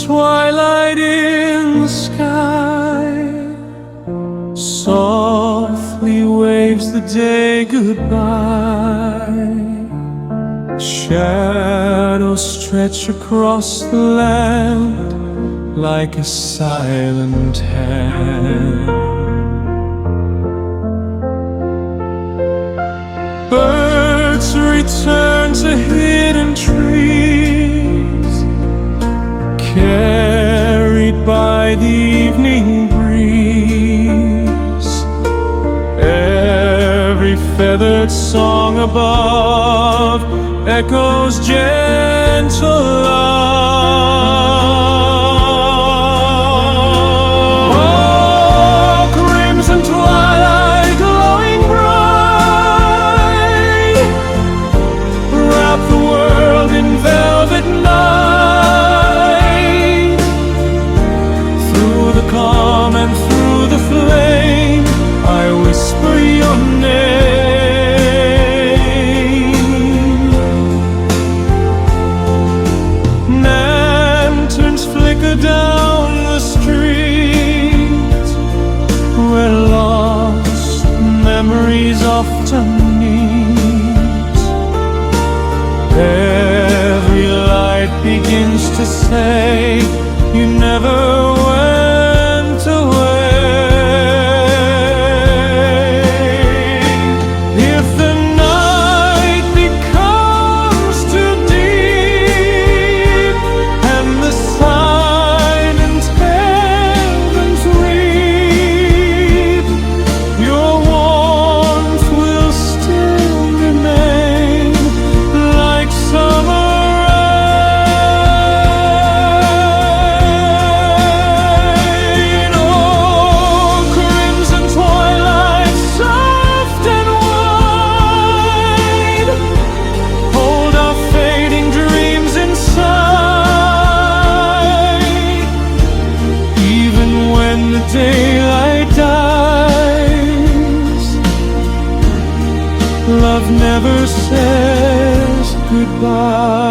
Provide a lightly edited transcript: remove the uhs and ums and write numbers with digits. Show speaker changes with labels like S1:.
S1: twilight in the sky softly waves the day goodbye. Shadows stretch across the land like a silent hand. Birds return to hidden trees, carried by the evening breeze. Every feathered song above echoes gentle love. Oh, crimson twilight glowing bright, wrap the world in velvet night. Through the calm and through the flame, I whisper your name. Lanterns flicker down the street where lost memories often meet. Every light begins to say you never went away. If the night becomes too deep and the silent heavens weep, your warmth will still remain like summer rain. Oh, crimson twilight, soft and wide, hold our fading dreams inside. Even when the daylight dies, love never says goodbye.